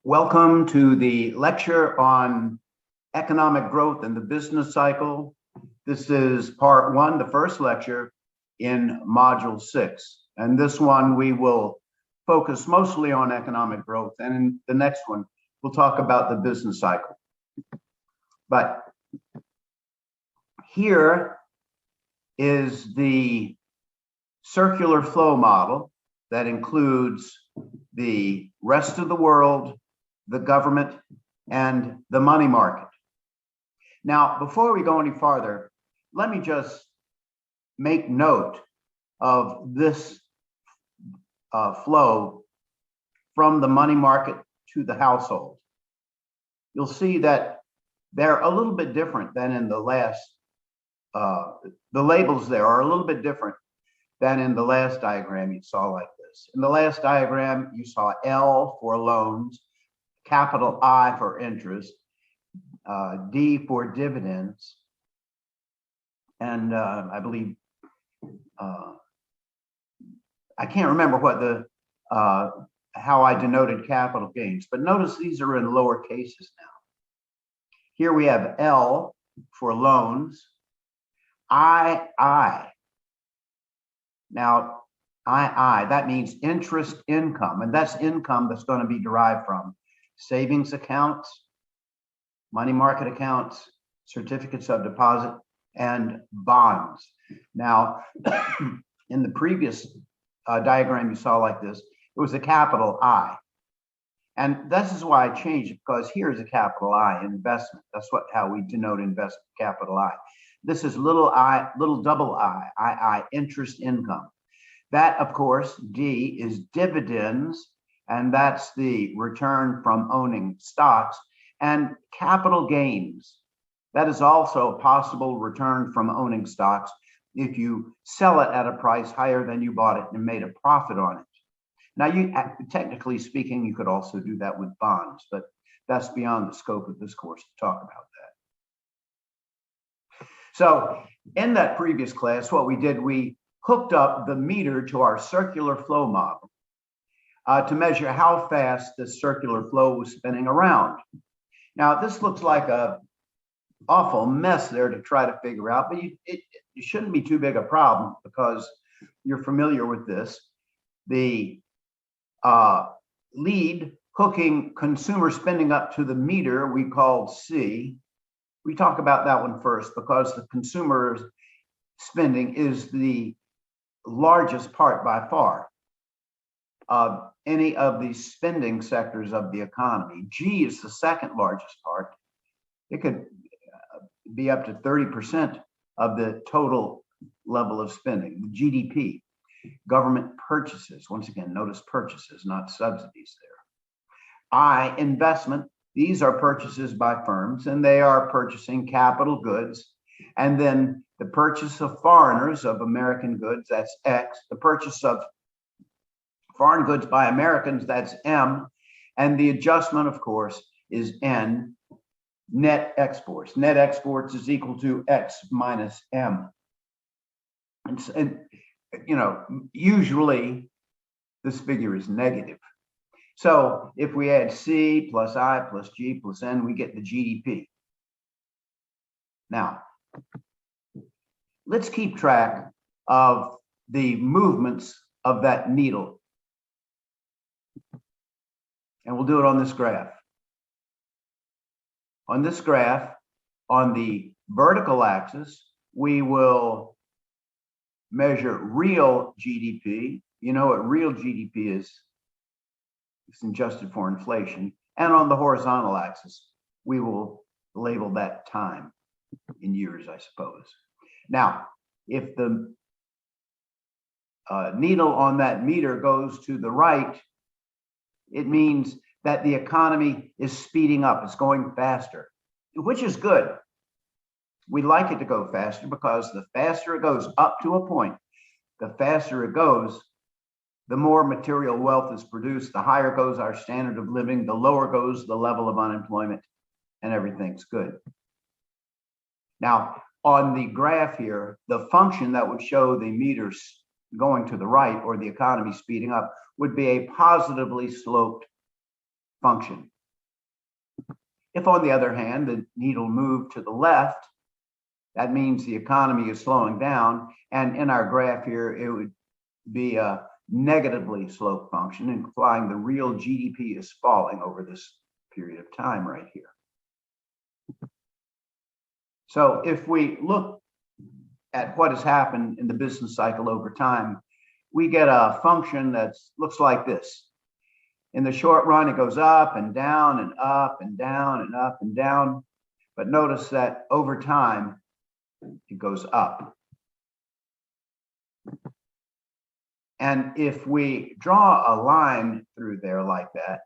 Welcome to the lecture on economic growth and the business cycle. This is part one, the first lecture in module 6. And this one we will focus mostly on economic growth. And in the next one, we'll talk about the business cycle. But here is the circular flow model that includes the rest of the world, the government, and the money market. Now, before we go any farther, let me just make note of this flow from the money market to the household. You'll see that they're a little bit different than in the last, the labels there are a little bit different than in the last diagram you saw like this. In the last diagram, you saw L for loans, capital I for interest, D for dividends, and I believe, I can't remember what the, how I denoted capital gains, but notice these are in lower cases now. Here we have L for loans, II. Now, II, that means interest income, and that's income that's going to be derived from savings accounts, money market accounts, certificates of deposit, and bonds. Now, in the previous diagram you saw like this, it was a capital I. And this is why I changed it, because here's a capital I, investment. That's how we denote investment, capital I. This is little double I, interest income. That, of course, D is dividends, and that's the return from owning stocks, and capital gains. That is also a possible return from owning stocks if you sell it at a price higher than you bought it and made a profit on it. Now, technically speaking, you could also do that with bonds, but that's beyond the scope of this course to talk about that. So in that previous class, what we did, we hooked up the meter to our circular flow model to measure how fast the circular flow was spinning around. Now, this looks like a awful mess there to try to figure out, but it shouldn't be too big a problem because you're familiar with this. The lead hooking consumer spending up to the meter we call C. We talk about that one first because the consumer spending is the largest part by far of any of the spending sectors of the economy. G is the second largest part. It could be up to 30% of the total level of spending. The GDP, government purchases, once again, notice purchases, not subsidies there. I, investment, these are purchases by firms, and they are purchasing capital goods. And then the purchase of foreigners of American goods, that's X. The purchase of foreign goods by Americans, that's M. And the adjustment, of course, is N, net exports. Net exports is equal to X minus M. And you know, usually this figure is negative. So if we add C plus I plus G plus N, we get the GDP. Now, let's keep track of the movements of that needle. And we'll do it on this graph. On this graph, on the vertical axis, we will measure real GDP. You know what real GDP is. It's adjusted for inflation. And on the horizontal axis, we will label that time in years, I suppose. Now, if the needle on that meter goes to the right, it means that the economy is speeding up. It's going faster, which is good. We like it to go faster because the faster it goes up to a point, the faster it goes, the more material wealth is produced, the higher goes our standard of living, the lower goes the level of unemployment, and everything's good. Now, on the graph here, the function that would show the meters going to the right or the economy speeding up would be a positively sloped function. If, on the other hand, the needle moved to the left, that means the economy is slowing down. And in our graph here, it would be a negatively sloped function, implying the real GDP is falling over this period of time right here. So if we look at what has happened in the business cycle over time, we get a function that looks like this. In the short run, it goes up and down and up and down and up and down. But notice that over time, it goes up. And if we draw a line through there like that,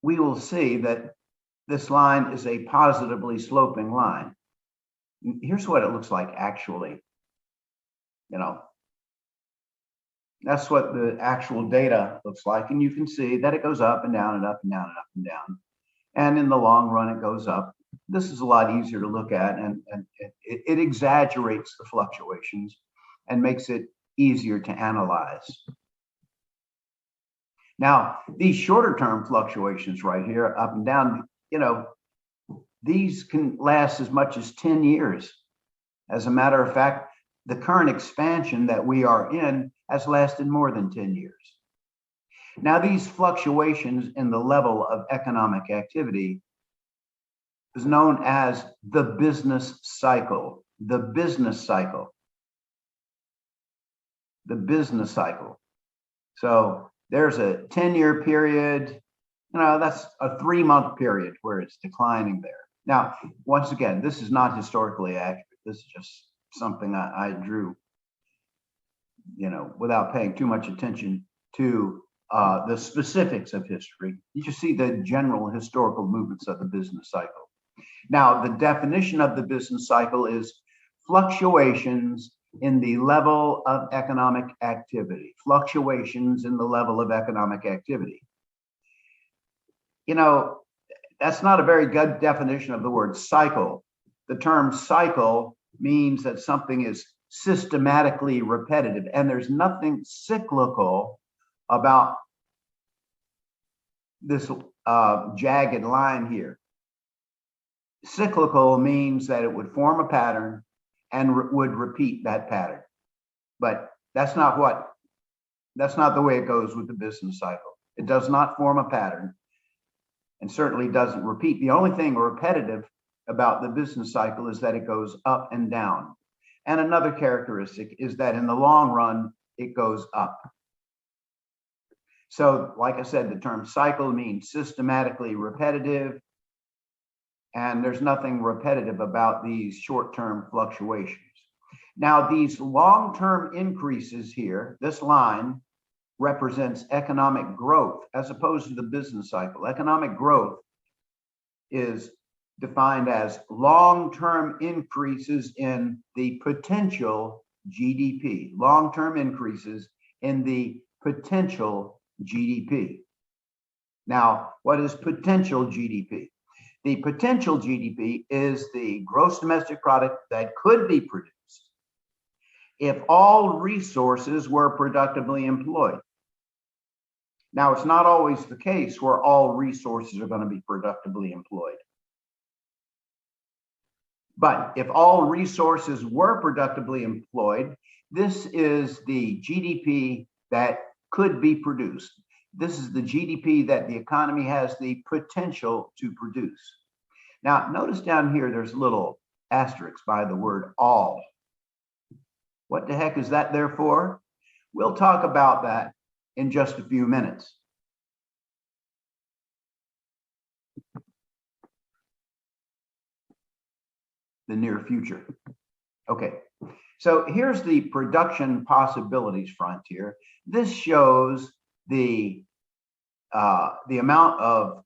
we will see that this line is a positively sloping line. Here's what it looks like actually. That's what the actual data looks like. And you can see that it goes up and down and up and down and up and down. And in the long run, it goes up. This is a lot easier to look at, and it exaggerates the fluctuations and makes it easier to analyze. Now, these shorter term fluctuations right here, up and down, these can last as much as 10 years. As a matter of fact, the current expansion that we are in has lasted more than 10 years. Now, these fluctuations in the level of economic activity is known as the business cycle. The business cycle. The business cycle. So there's a 10-year period. That's a 3-month period where it's declining there. Now, once again, this is not historically accurate. This is just something I drew, without paying too much attention to the specifics of history. You just see the general historical movements of the business cycle. Now, the definition of the business cycle is fluctuations in the level of economic activity. Fluctuations in the level of economic activity. That's not a very good definition of the word cycle. The term cycle means that something is systematically repetitive, and there's nothing cyclical about this jagged line here. Cyclical means that it would form a pattern and would repeat that pattern. But that's not the way it goes with the business cycle. It does not form a pattern and certainly doesn't repeat. The only thing repetitive about the business cycle is that it goes up and down. And another characteristic is that in the long run, it goes up. So, like I said, the term cycle means systematically repetitive, and there's nothing repetitive about these short-term fluctuations. Now, these long-term increases here, this line represents economic growth as opposed to the business cycle. Economic growth is defined as long-term increases in the potential GDP, long-term increases in the potential GDP. Now, what is potential GDP? The potential GDP is the gross domestic product that could be produced if all resources were productively employed. Now, it's not always the case where all resources are going to be productively employed. But if all resources were productively employed, this is the GDP that could be produced. This is the GDP that the economy has the potential to produce. Now, notice down here, there's a little asterisk by the word all. What the heck is that there for? We'll talk about that in just a few minutes. The near future. Okay, so here's the production possibilities frontier. This shows the amount of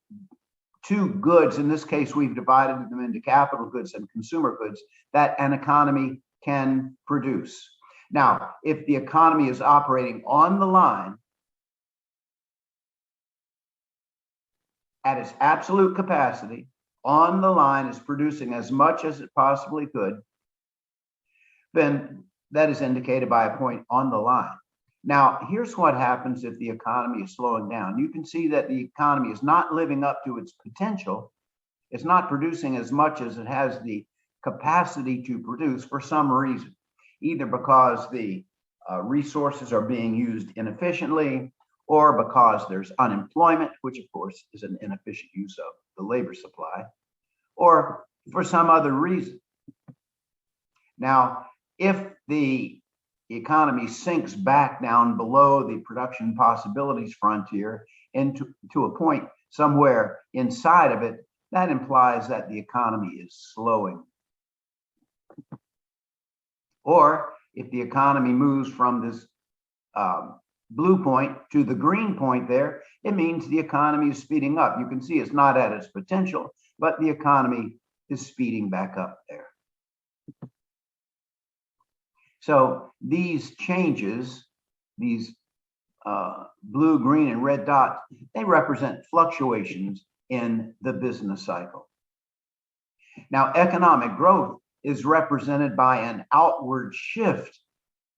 two goods. In this case, we've divided them into capital goods and consumer goods that an economy can produce. Now, if the economy is operating on the line at its absolute capacity, on the line is producing as much as it possibly could, then that is indicated by a point on the line. Now, here's what happens if the economy is slowing down. You can see that the economy is not living up to its potential. It's not producing as much as it has the capacity to produce for some reason, either because the resources are being used inefficiently, or because there's unemployment, which of course is an inefficient use of the labor supply, or for some other reason. Now, if the economy sinks back down below the production possibilities frontier and to a point somewhere inside of it, that implies that the economy is slowing. Or if the economy moves from this blue point to the green point there, it means the economy is speeding up. You can see it's not at its potential, but the economy is speeding back up there. So these changes, these blue, green, and red dots, they represent fluctuations in the business cycle. Now, economic growth is represented by an outward shift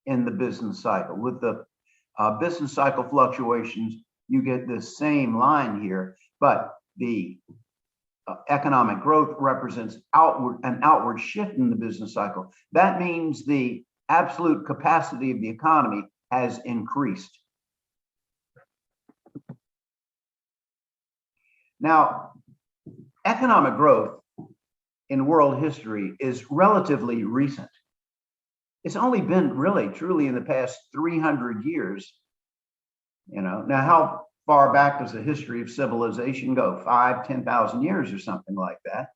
in the business cycle. With the business cycle fluctuations, you get this same line here, but the economic growth represents an outward shift in the business cycle. That means the absolute capacity of the economy has increased. Now, economic growth in world history is relatively recent. It's only been really, truly in the past 300 years. Now how far back does the history of civilization go? 5,000, 10,000 years or something like that.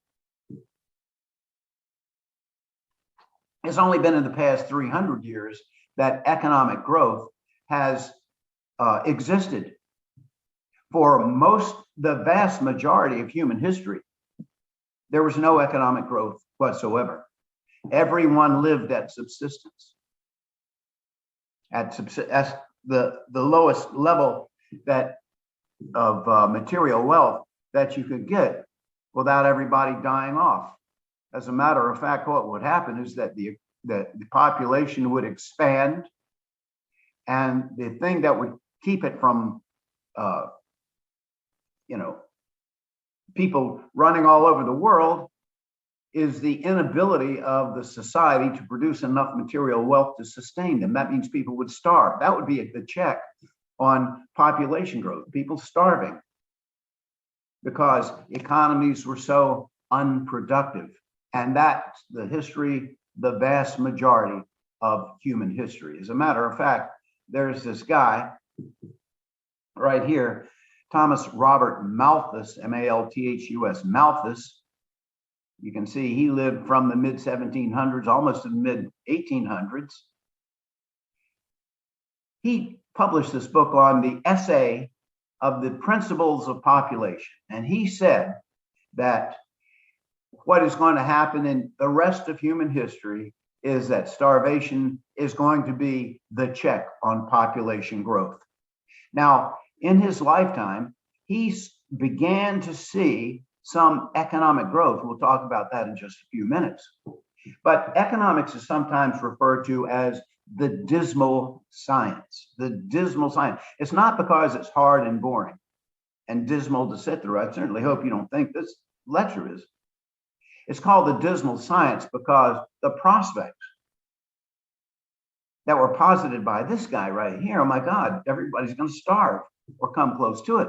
It's only been in the past 300 years that economic growth has existed. For the vast majority of human history, there was no economic growth whatsoever. Everyone lived at subsistence, at the lowest level of material wealth that you could get without everybody dying off. As a matter of fact, what would happen is that the population would expand, and the thing that would keep it from people running all over the world is the inability of the society to produce enough material wealth to sustain them. That means people would starve. That would be the check on population growth, people starving, because economies were so unproductive. And that's the history, the vast majority of human history. As a matter of fact, there's this guy right here, Thomas Robert Malthus, Malthus, Malthus. You can see he lived from the mid 1700s, almost to the mid 1800s. He published this book on the essay of the principles of population. And he said that what is going to happen in the rest of human history is that starvation is going to be the check on population growth. Now, in his lifetime, he began to see some economic growth. We'll talk about that in just a few minutes. But economics is sometimes referred to as the dismal science. The dismal science. It's not because it's hard and boring and dismal to sit through. I certainly hope you don't think this lecture is. It's called the dismal science because the prospects that were posited by this guy right here, oh my God, everybody's going to starve or come close to it.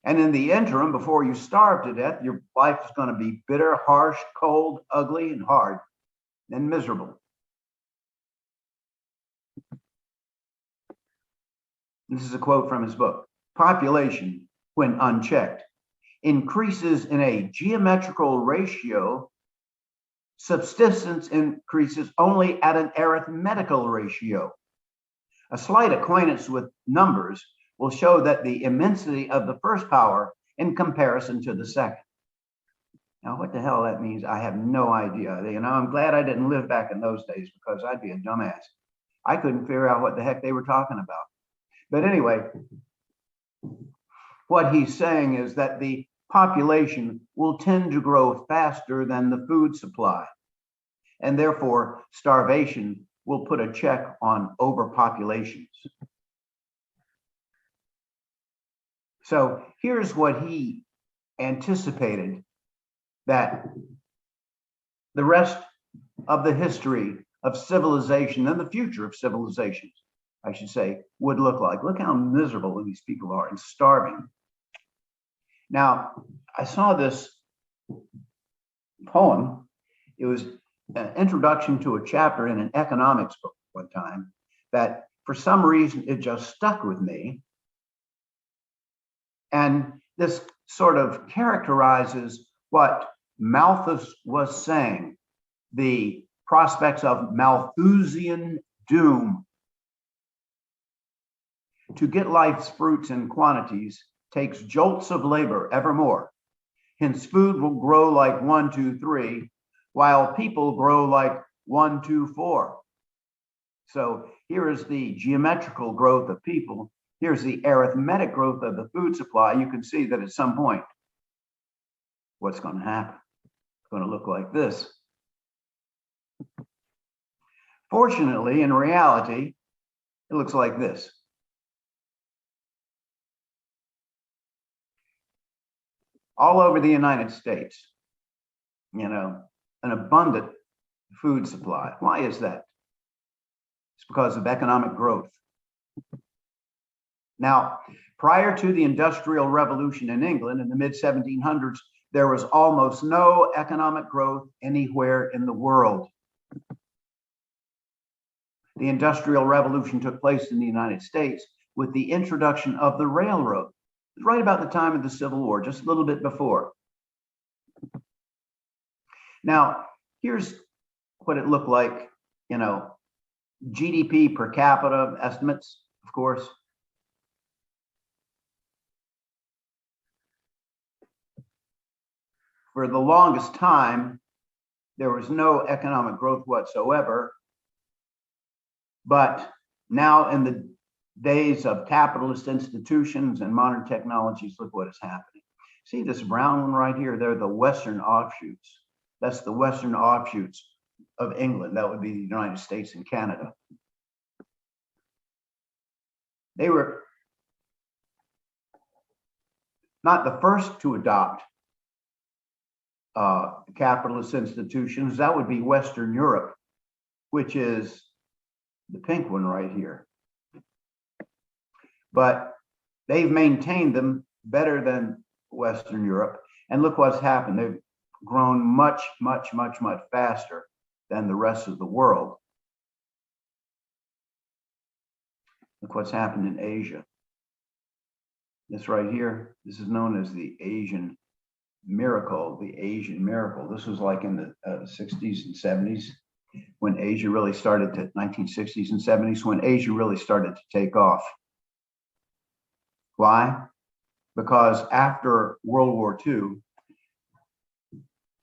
And in the interim, before you starve to death, your life is going to be bitter, harsh, cold, ugly, and hard, and miserable. This is a quote from his book. Population, when unchecked, increases in a geometrical ratio. Subsistence increases only at an arithmetical ratio. A slight acquaintance with numbers will show that the immensity of the first power in comparison to the second. Now, what the hell that means, I have no idea. I'm glad I didn't live back in those days because I'd be a dumbass. I couldn't figure out what the heck they were talking about. But anyway, what he's saying is that the population will tend to grow faster than the food supply. And therefore, starvation will put a check on overpopulations. So here's what he anticipated, that the rest of the history of civilization and the future of civilizations, I should say, would look like. Look how miserable these people are and starving. Now, I saw this poem. It was an introduction to a chapter in an economics book one time that for some reason it just stuck with me. And this sort of characterizes what Malthus was saying, the prospects of Malthusian doom. To get life's fruits in quantities takes jolts of labor evermore. Hence food will grow like 1, 2, 3, while people grow like 1, 2, 4. So here is the geometrical growth of people. Here's the arithmetic growth of the food supply. You can see that at some point, what's going to happen? It's going to look like this. Fortunately, in reality, it looks like this. All over the United States, an abundant food supply. Why is that? It's because of economic growth. Now, prior to the Industrial Revolution in England in the mid-1700s, there was almost no economic growth anywhere in the world. The Industrial Revolution took place in the United States with the introduction of the railroad. It was right about the time of the Civil War, just a little bit before. Now, here's what it looked like, GDP per capita estimates, of course. For the longest time, there was no economic growth whatsoever. But now in the days of capitalist institutions and modern technologies, look what is happening. See this brown one right here? They're the Western offshoots. That's the Western offshoots of England. That would be the United States and Canada. They were not the first to adopt capitalist institutions. That would be Western Europe, which is the pink one right here. But they've maintained them better than Western Europe. And look what's happened. They've grown much, much, much, much faster than the rest of the world. Look what's happened in Asia. This right here, this is known as the Asian miracle, the Asian miracle. This was like in the 60s and 70s when Asia really started to, 1960s and 70s, when Asia really started to take off. Why? Because after World War II,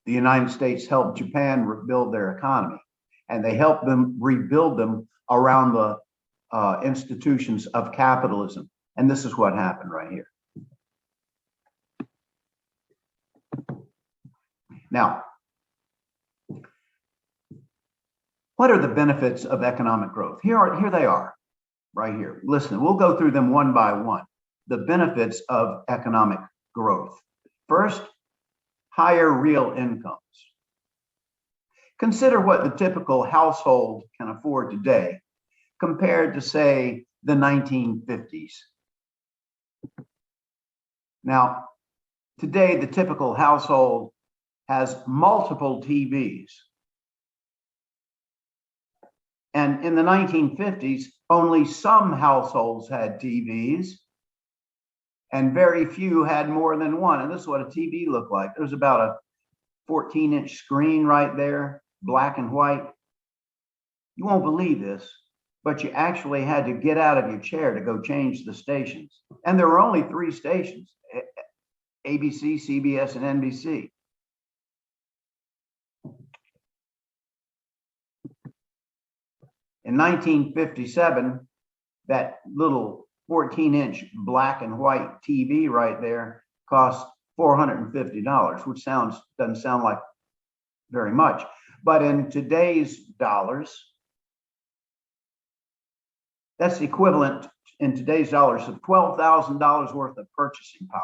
the United States helped Japan rebuild their economy, and they helped them rebuild them around the institutions of capitalism. And this is what happened right here. Now, what are the benefits of economic growth? Here they are, right here. Listen, we'll go through them one by one. The benefits of economic growth. First, higher real incomes. Consider what the typical household can afford today compared to, say, the 1950s. Now, today, the typical household has multiple TVs. And in the 1950s, only some households had TVs, and very few had more than one. And this is what a TV looked like. It was about a 14-inch screen right there, black and white. You won't believe this, but you actually had to get out of your chair to go change the stations. And there were only 3 stations, ABC, CBS, and NBC. In 1957, that little 14-inch black and white TV right there cost $450, which doesn't sound like very much. But in today's dollars, That's equivalent in today's dollars of $12,000 worth of purchasing power.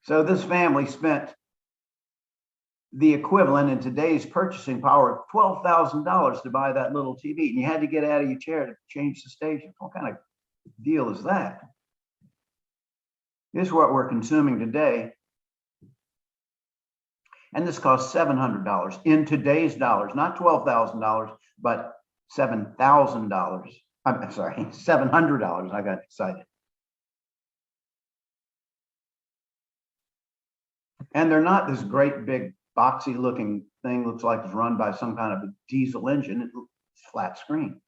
So this family spent the equivalent in today's purchasing power of $12,000 to buy that little TV, and you had to get out of your chair to change the station. What kind of deal is that? This is what we're consuming today. And this costs $700 in today's dollars, not $12,000, but $7,000. I'm sorry, $700. I got excited. And they're not this great big boxy looking thing, looks like it's run by some kind of a diesel engine. It's flat screen.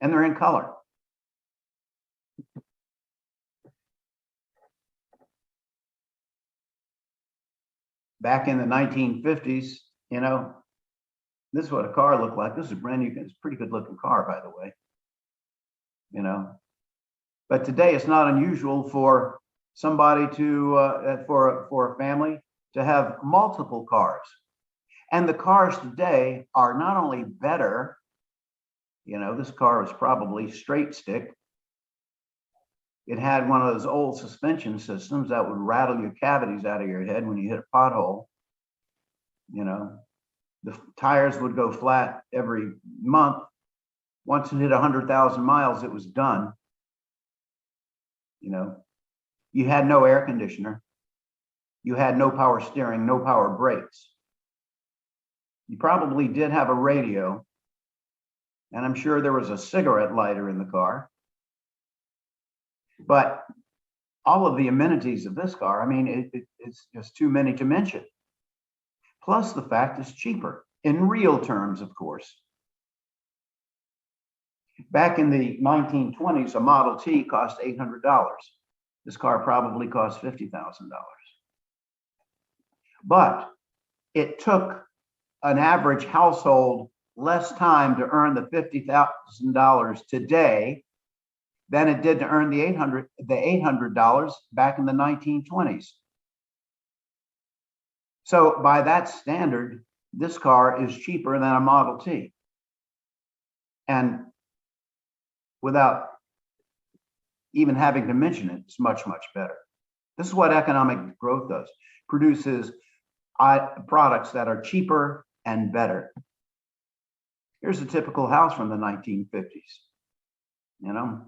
And they're in color. Back in the 1950s, you know, this is what a car looked like. This is a brand new, it's a pretty good looking car, by the way. You know, but today it's not unusual for somebody to, for a family to have multiple cars. And the cars today are not only better, you know, this car was probably straight stick. It had one of those old suspension systems that would rattle your cavities out of your head when you hit a pothole. You know, the tires would go flat every month. Once it hit 100,000 miles, it was done. You know, you had no air conditioner. You had no power steering, no power brakes. You probably did have a radio, and I'm sure there was a cigarette lighter in the car. But all of the amenities of this car, I mean, it's just too many to mention. Plus the fact it's cheaper, in real terms, of course. Back in the 1920s, a Model T cost $800. This car probably cost $50,000. But it took an average household less time to earn the $50,000 today than it did to earn the $800 back in the 1920s. So by that standard, this car is cheaper than a Model T. And without even having to mention it, it's much, much better. This is what economic growth does. Produces products that are cheaper and better. Here's a typical house from the 1950s. You know,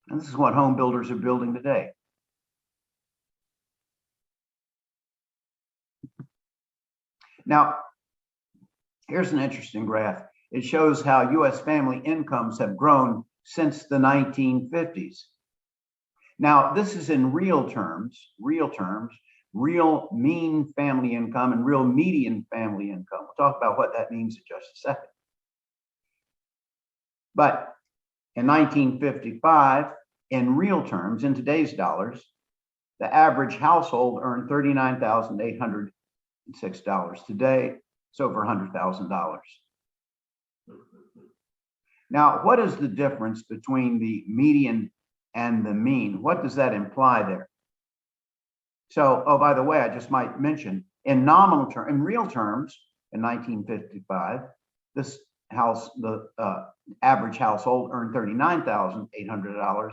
and this is what home builders are building today. Now, here's an interesting graph. It shows how U.S. family incomes have grown since the 1950s. Now, this is in real terms, real mean family income and real median family income. We'll talk about what that means in just a second. But in 1955, in real terms, in today's dollars, the average household earned $39,806. Today, it's over $100,000. Now, what is the difference between the median and the mean? What does that imply there? So, oh, by the way, I just might mention, in nominal terms, in real terms, in 1955, this house, the average household earned $39,800.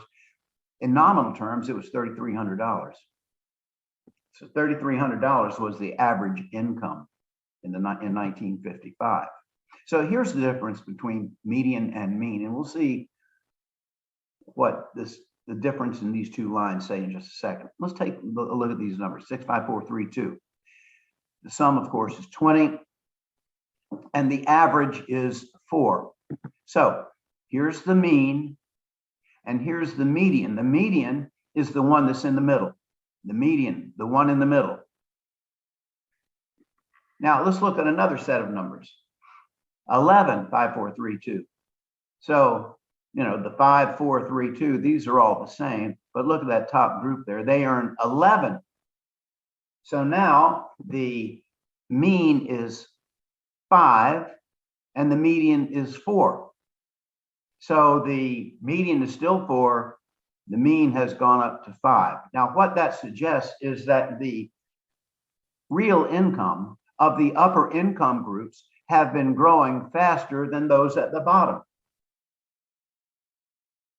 In nominal terms, it was $3,300. So $3,300 was the average income in 1955. So here's the difference between median and mean, and we'll see what the difference in these two lines say in just a second. Let's take a look at these numbers, 65432. The sum, of course, is 20, and the average is 4. So here's the mean, and here's the median. The median is the one that's in the middle. The median, the one in the middle. Now let's look at another set of numbers. 11, 5432. So, you know, the 5432, these are all the same, but look at that top group there. They earn 11. So now the mean is 5 and the median is 4. So the median is still 4, the mean has gone up to 5. Now, what that suggests is that the real income of the upper income groups have been growing faster than those at the bottom.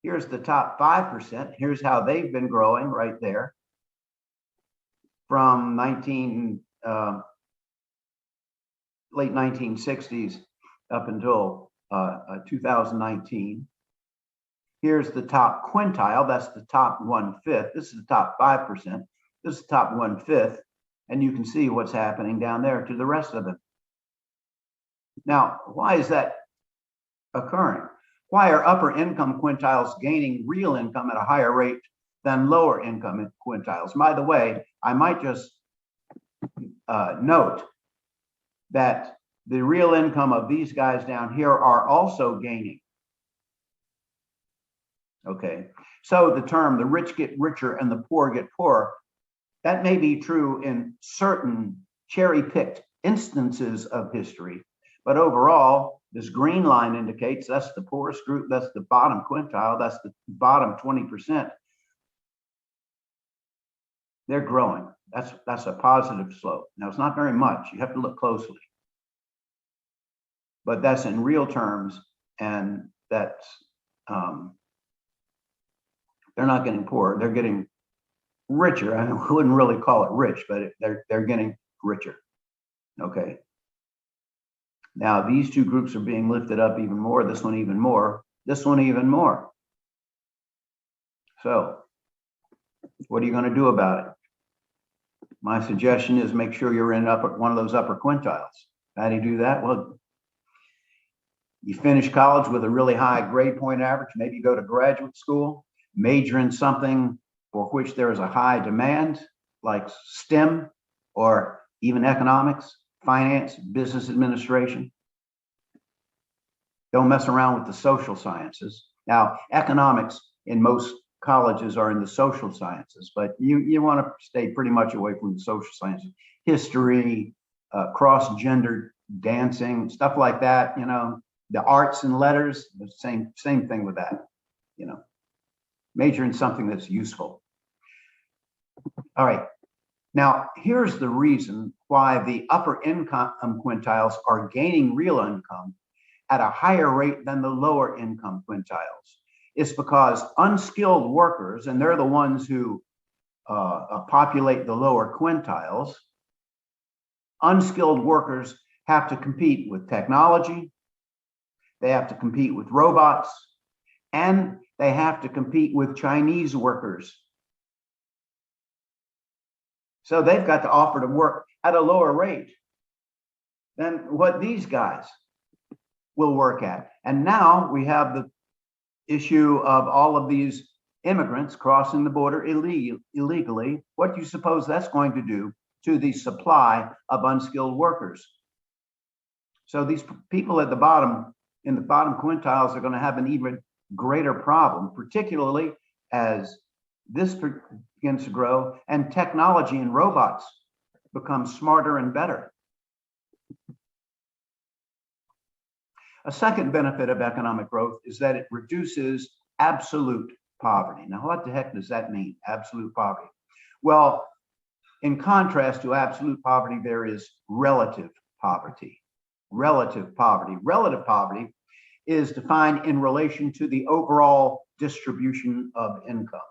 Here's the top 5%. Here's how they've been growing right there from late 1960s up until 2019. Here's the top quintile. That's the top 1/5. This is the top 5%. This is the top 1/5. And you can see what's happening down there to the rest of them. Now, why is that occurring? Why are upper income quintiles gaining real income at a higher rate than lower income quintiles? By the way, I might just note that the real income of these guys down here are also gaining. Okay, so the term the rich get richer and the poor get poorer, that may be true in certain cherry-picked instances of history, but overall, this green line indicates that's the poorest group, that's the bottom quintile, that's the bottom 20%. They're growing. That's a positive slope. Now, it's not very much. You have to look closely. But that's in real terms, and that's they're not getting poorer, they're getting richer. I wouldn't really call it rich, but they're getting richer. Okay. Now these two groups are being lifted up even more, this one even more, this one even more. So what are you going to do about it? My suggestion is make sure you're in one of those upper quintiles. How do you do that? Well, you finish college with a really high grade point average, maybe you go to graduate school, major in something for which there is a high demand, like STEM or even economics, finance, business administration. Don't mess around with the social sciences. Now, economics in most colleges are in the social sciences, but you want to stay pretty much away from the social sciences. History, cross-gendered dancing, stuff like that, you know, the arts and letters, the same thing with that, you know. Major in something that's useful. All right. Now, here's the reason why the upper income quintiles are gaining real income at a higher rate than the lower income quintiles. It's because unskilled workers, and they're the ones who populate the lower quintiles, unskilled workers have to compete with technology, they have to compete with robots, and they have to compete with Chinese workers. So they've got to offer to work at a lower rate than what these guys will work at. And now we have the issue of all of these immigrants crossing the border illegally. What do you suppose that's going to do to the supply of unskilled workers? So these people at the bottom, in the bottom quintiles, are going to have an even greater problem, particularly as this begins to grow and technology and robots become smarter and better. A second benefit of economic growth is that it reduces absolute poverty. Now, what the heck does that mean, absolute poverty? Well, in contrast to absolute poverty, there is relative poverty. Relative poverty. Relative poverty is defined in relation to the overall distribution of income.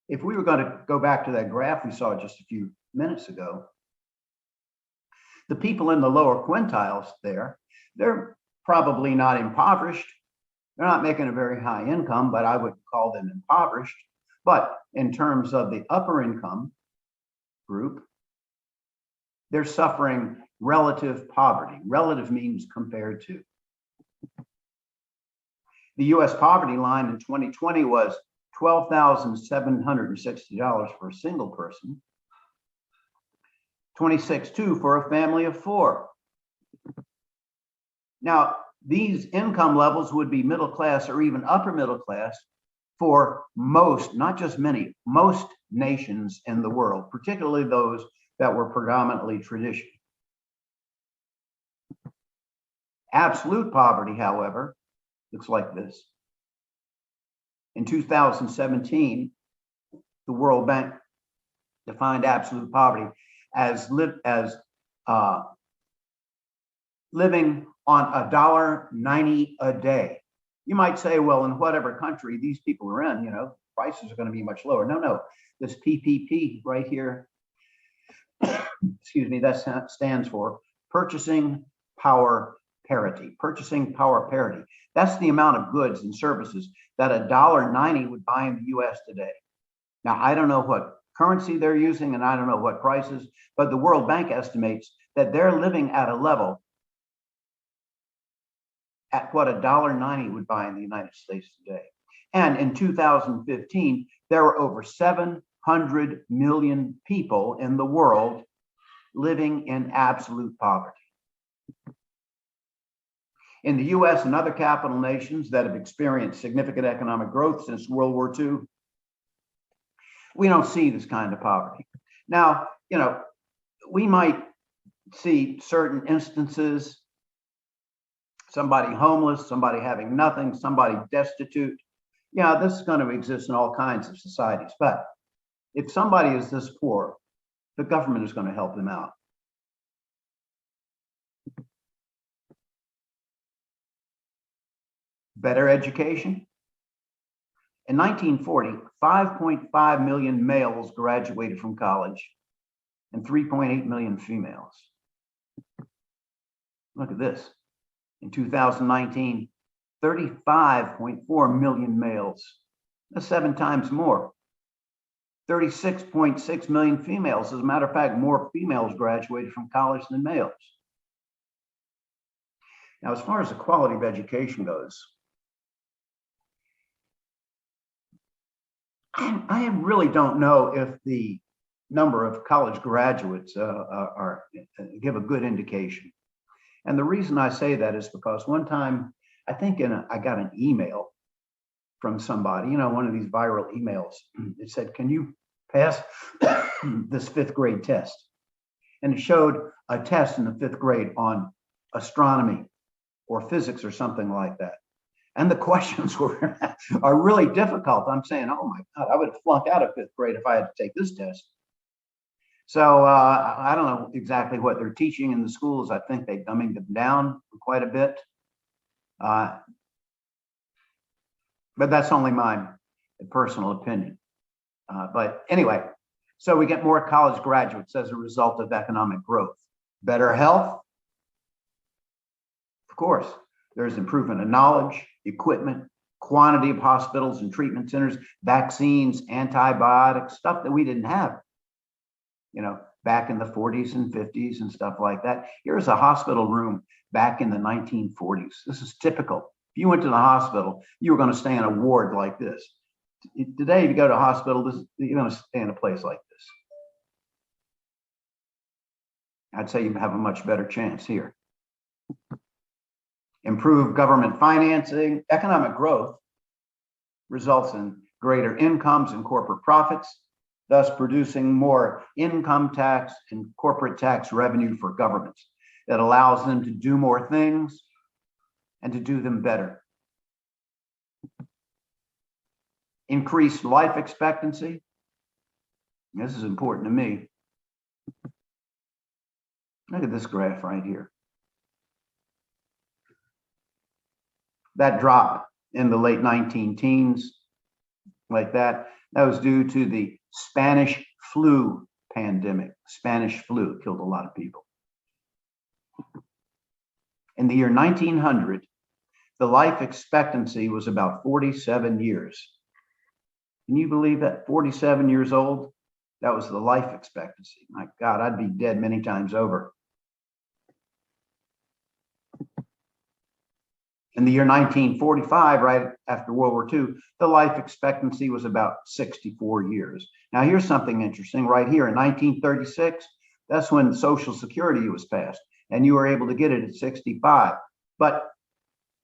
If we were going to go back to that graph we saw just a few minutes ago, the people in the lower quintiles there, they're probably not impoverished. They're not making a very high income, but I would call them impoverished. But in terms of the upper income group, they're suffering relative poverty. Relative means compared to. The US poverty line in 2020 was $12,760 for a single person, $26,200 for a family of 4. Now, these income levels would be middle class or even upper middle class for most, not just many, most nations in the world, particularly those that were predominantly traditional. Absolute poverty, however, looks like this. In 2017, the World Bank defined absolute poverty as living on $1.90 a day. You might say, well, in whatever country these people are in, prices are going to be much lower. No, this PPP right here, excuse me, that stands for purchasing power parity. Purchasing power parity. That's the amount of goods and services that $1.90 would buy in the US today. Now, I don't know what currency they're using and I don't know what prices, but the World Bank estimates that they're living at a level at what $1.90 would buy in the United States today. And in 2015, there were over 700 million people in the world living in absolute poverty. In the US and other capital nations that have experienced significant economic growth since World War II, we don't see this kind of poverty. Now, we might see certain instances, somebody homeless, somebody having nothing, somebody destitute. Yeah, this is going to exist in all kinds of societies. But if somebody is this poor, the government is going to help them out. Better education. In 1940, 5.5 million males graduated from college and 3.8 million females. Look at this. In 2019, 35.4 million males. That's 7 times more. 36.6 million females. As a matter of fact, more females graduated from college than males. Now, as far as the quality of education goes, I really don't know if the number of college graduates give a good indication. And the reason I say that is because one time, I think I got an email from somebody, one of these viral emails. It said, can you pass this 5th grade test? And it showed a test in the 5th grade on astronomy or physics or something like that. And the questions are really difficult. I'm saying, oh my God, I would have flunked out of 5th grade if I had to take this test. So I don't know exactly what they're teaching in the schools. I think they're dumbing them down quite a bit. But that's only my personal opinion. But anyway, so we get more college graduates as a result of economic growth. Better health, of course. There's improvement in knowledge, equipment, quantity of hospitals and treatment centers, vaccines, antibiotics, stuff that we didn't have, back in the 40s and 50s and stuff like that. Here's a hospital room back in the 1940s. This is typical. If you went to the hospital, you were going to stay in a ward like this. Today, if you go to a hospital, you're going to stay in a place like this. I'd say you have a much better chance here. Improved government financing. Economic growth results in greater incomes and corporate profits, thus producing more income tax and corporate tax revenue for governments that allows them to do more things and to do them better. Increased life expectancy. This is important to me. Look at this graph right here. That drop in the late 19 teens, like that was due to the Spanish flu pandemic. Spanish flu killed a lot of people. In the year 1900, the life expectancy was about 47 years. Can you believe that? 47 years old? That was the life expectancy. My God, I'd be dead many times over. In the year 1945, right after World War II, the life expectancy was about 64 years. Now, here's something interesting right here. In 1936, that's when Social Security was passed, and you were able to get it at 65. But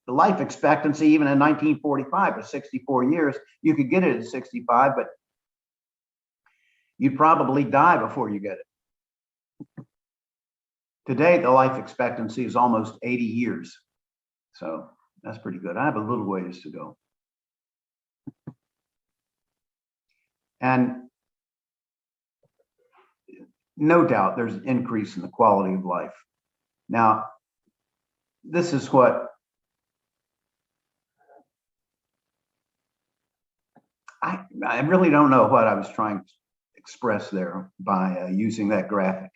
the life expectancy, even in 1945, was 64 years. You could get it at 65, but you'd probably die before you get it. Today, the life expectancy is almost 80 years. So that's pretty good. I have a little ways to go. And no doubt there's an increase in the quality of life. Now, this is what I really don't know what I was trying to express there by using that graphic,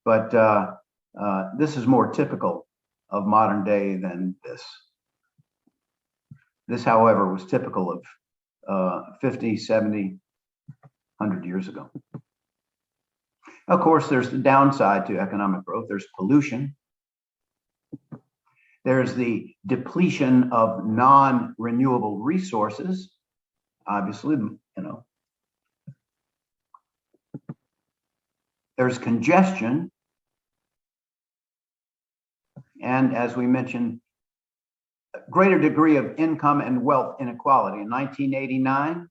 but this is more typical of modern day than this. This, however, was typical of 50, 70, 100 years ago. Of course, there's the downside to economic growth. There's pollution. There's the depletion of non-renewable resources. Obviously, there's congestion. And as we mentioned, a greater degree of income and wealth inequality. In 1989,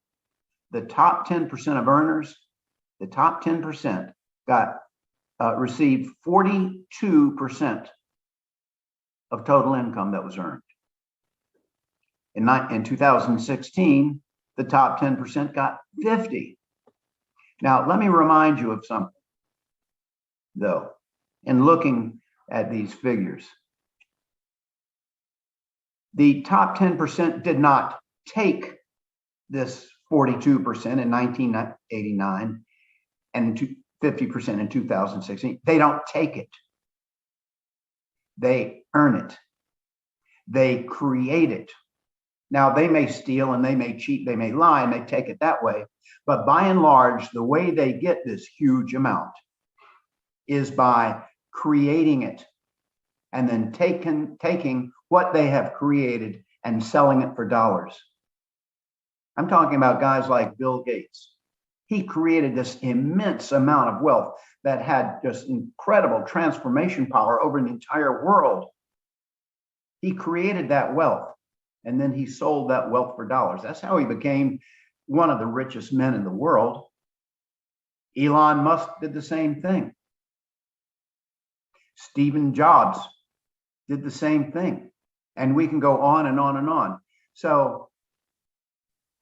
the top 10% of earners, the top 10% received 42% of total income that was earned. In 2016, the top 10% got 50. Now, let me remind you of something, though, in looking at these figures. The top 10% did not take this 42% in 1989 and 50% in 2016. They don't take it. They earn it. They create it. Now, they may steal and they may cheat, they may lie, and they take it that way. But by and large, the way they get this huge amount is by creating it and then taking what they have created and selling it for dollars. I'm talking about guys like Bill Gates. He created this immense amount of wealth that had just incredible transformation power over the entire world. He created that wealth, and then he sold that wealth for dollars. That's how he became one of the richest men in the world. Elon Musk did the same thing. Steve Jobs did the same thing. And we can go on and on and on. So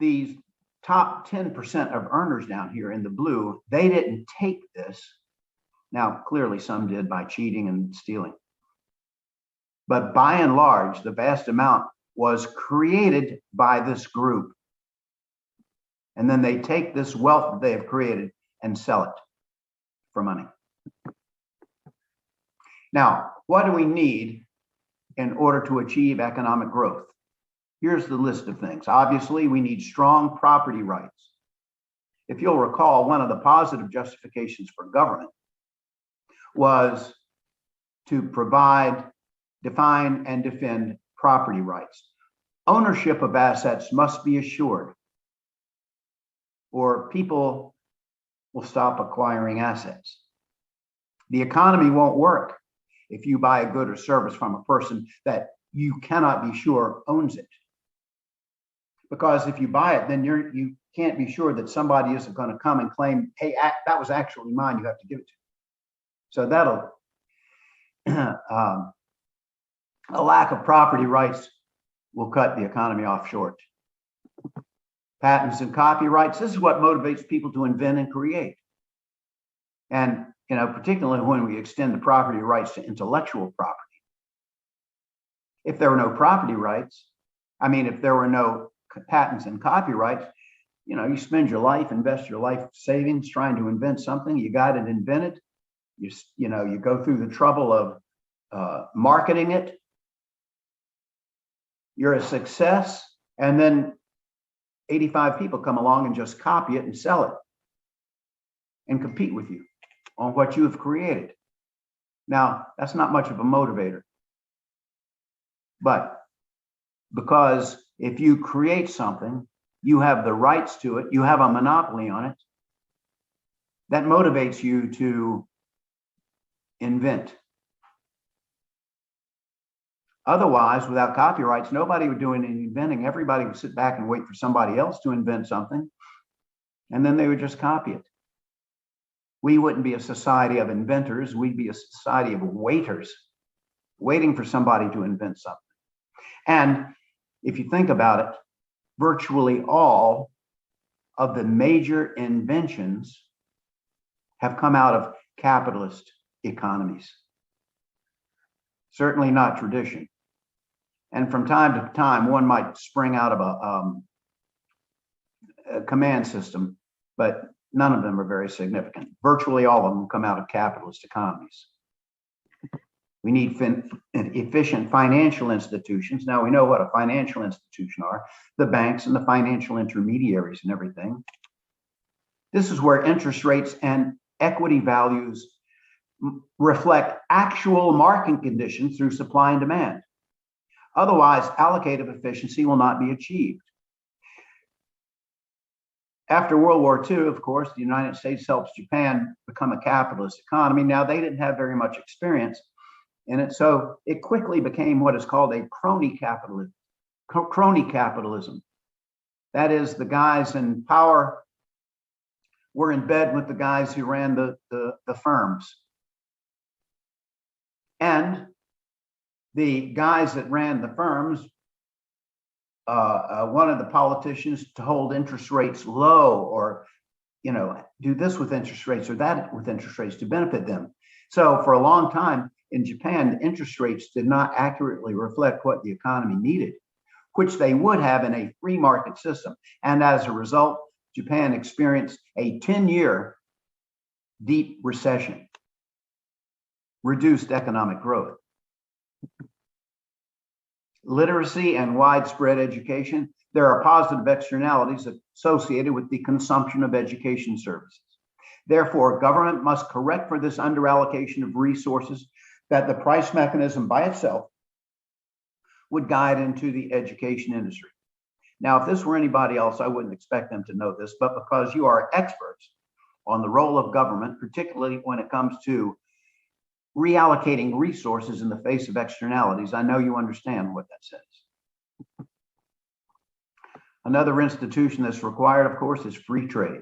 these top 10% of earners down here in the blue, they didn't take this. Now, clearly some did by cheating and stealing. But by and large, the vast amount was created by this group. And then they take this wealth that they have created and sell it for money. Now, what do we need in order to achieve economic growth? Here's the list of things. Obviously, we need strong property rights. If you'll recall, one of the positive justifications for government was to provide, define, and defend property rights. Ownership of assets must be assured, or people will stop acquiring assets. The economy won't work if you buy a good or service from a person that you cannot be sure owns it. Because if you buy it, then you can't be sure that somebody isn't going to come and claim, hey, that was actually mine, you have to give it to me. So that'll, a lack of property rights will cut the economy off short. Patents and copyrights, this is what motivates people to invent and create. And particularly when we extend the property rights to intellectual property. If there were no property rights, if there were no patents and copyrights, you spend your life, invest your life savings trying to invent something, you got it invented, you go through the trouble of marketing it, you're a success, and then 85 people come along and just copy it and sell it and compete with you on what you have created. Now, that's not much of a motivator. But because if you create something, you have the rights to it, you have a monopoly on it, that motivates you to invent. Otherwise, without copyrights, nobody would do any inventing. Everybody would sit back and wait for somebody else to invent something, and then they would just copy it. We wouldn't be a society of inventors. We'd be a society of waiters, waiting for somebody to invent something. And if you think about it, virtually all of the major inventions have come out of capitalist economies. certainly not tradition. And from time to time, one might spring out of a command system, but none of them are very significant. Virtually all of them come out of capitalist economies. We need efficient financial institutions. Now we know what a financial institution are, the banks and the financial intermediaries and everything. This is where interest rates and equity values reflect actual market conditions through supply and demand. Otherwise, allocative efficiency will not be achieved. After World War II, of course, the United States helps Japan become a capitalist economy. Now, they didn't have very much experience in it, so it quickly became what is called a crony capitalism. That is, the guys in power were in bed with the guys who ran the firms. And the guys that ran the firms wanted the politicians to hold interest rates low, or do this with interest rates or that with interest rates to benefit them. So for a long time in Japan, the interest rates did not accurately reflect what the economy needed, which they would have in a free market system. And as a result, Japan experienced a 10-year deep recession, reduced economic growth. Literacy and widespread education, there are positive externalities associated with the consumption of education services. Therefore, government must correct for this underallocation of resources that the price mechanism by itself would guide into the education industry. Now, if this were anybody else, I wouldn't expect them to know this, but because you are experts on the role of government, particularly when it comes to reallocating resources in the face of externalities, I know you understand what that says. Another institution that's required, of course, is free trade.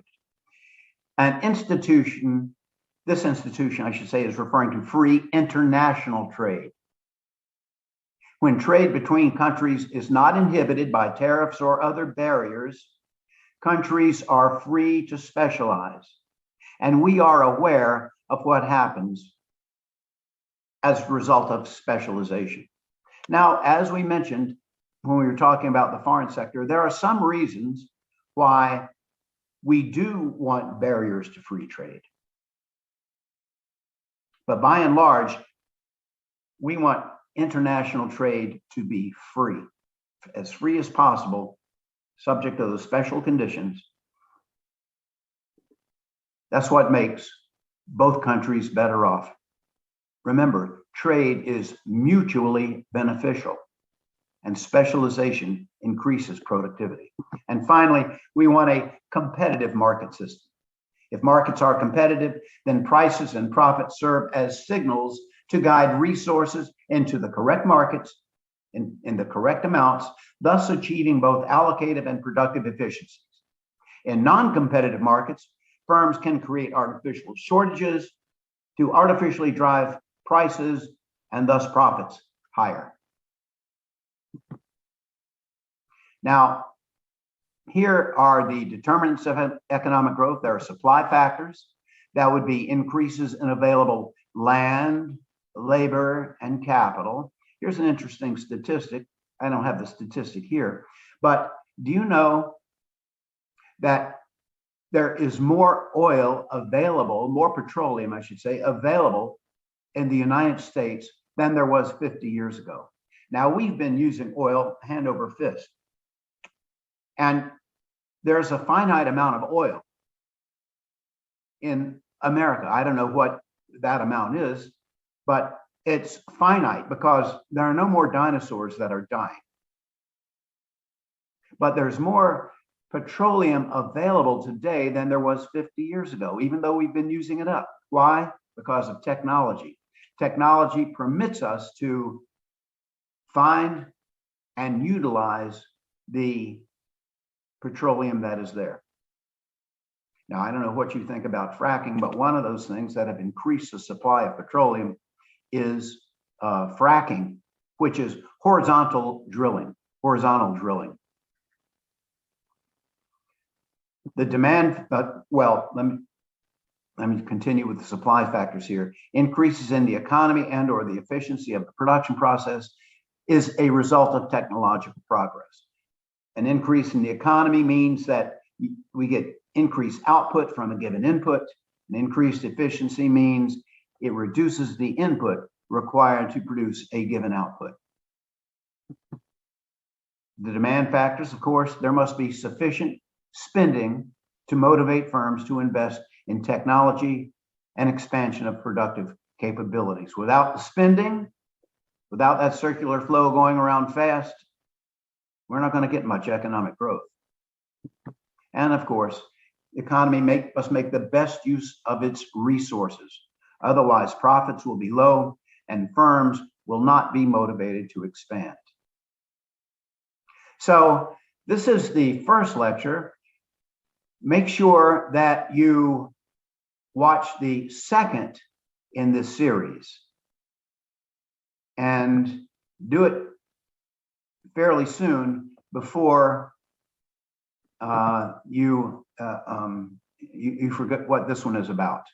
This institution, I should say, is referring to free international trade. When trade between countries is not inhibited by tariffs or other barriers, countries are free to specialize. And we are aware of what happens as a result of specialization. Now, as we mentioned when we were talking about the foreign sector, there are some reasons why we do want barriers to free trade. But by and large, we want international trade to be free as possible, subject to those special conditions. That's what makes both countries better off. Remember, trade is mutually beneficial, and specialization increases productivity. And finally, we want a competitive market system. If markets are competitive, then prices and profits serve as signals to guide resources into the correct markets in the correct amounts, thus achieving both allocative and productive efficiencies. In non-competitive markets, firms can create artificial shortages to artificially drive prices and thus profits higher. Now, here are the determinants of economic growth. There are supply factors. That would be increases in available land, labor, and capital. Here's an interesting statistic. I don't have the statistic here, but do you know that there is more oil available, more petroleum, I should say, available in the United States than there was 50 years ago? Now, we've been using oil hand over fist. And there's a finite amount of oil in America. I don't know what that amount is, but it's finite because there are no more dinosaurs that are dying. But there's more petroleum available today than there was 50 years ago, even though we've been using it up. Why? Because of technology. Technology permits us to find and utilize the petroleum that is there. Now, I don't know what you think about fracking, but one of those things that have increased the supply of petroleum is fracking, which is horizontal drilling. The demand, let me continue with the supply factors here. Increases in the economy and or the efficiency of the production process is a result of technological progress. An increase in the economy means that we get increased output from a given input. An increased efficiency means it reduces the input required to produce a given output. The demand factors, of course, there must be sufficient spending to motivate firms to invest in technology and expansion of productive capabilities. Without the spending, without that circular flow going around fast, we're not going to get much economic growth. And of course, the economy must make the best use of its resources. Otherwise, profits will be low and firms will not be motivated to expand. So this is the first lecture. Make sure that you watch the second in this series and do it fairly soon before you forget what this one is about.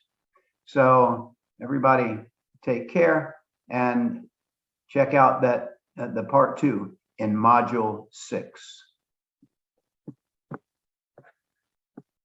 So everybody take care and check out that the part 2 in module 6.